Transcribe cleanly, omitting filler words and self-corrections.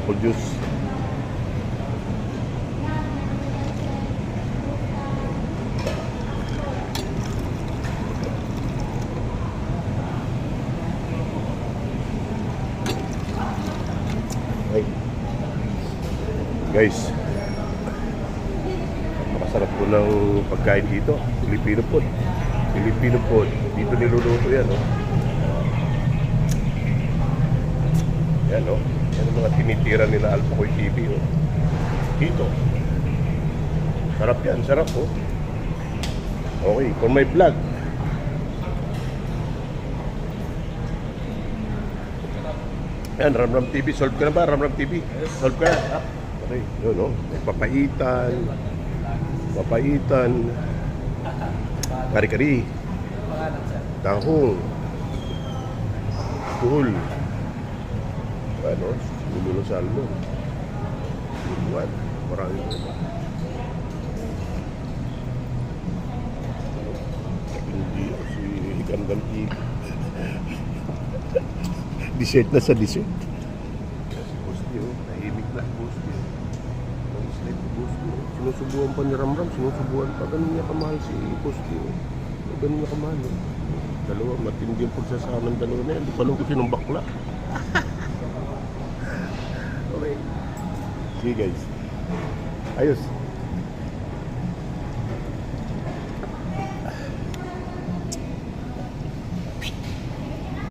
apple juice. Okay. Guys, masarap po ng pagkain dito. Filipino food. Filipino food. Dito niluluto yan, no? Yan, no? Yan ang mga tinitira nila Alpacoy TV, oh. Dito. Sarap yan, sarap, oh. Okay, for my vlog. Yan, Ramram TV. Solve ka na ba, Ramram TV? Solve ka na. Okay, yun, no? May papaitan. Papaitan. Kari-kari. Tahong. Tuhol. Ano? Lululo salmon. Luluan. Maraming po. Hindi si Gandang TV. Dessert na sa dessert. Si Posti, oh. Tahimik na Posti. Ang slip Posti. Sinusubuan pa ni Ramram. Sinusubuan pa. Ganun niya kamahal si Posti, oh. Ganun niya kamahal, oh. Dalawa, matindi yung pagsasama ng dalawa na yan. Hindi pa lang ko sinong bakla. Okay. See you guys. Ayos.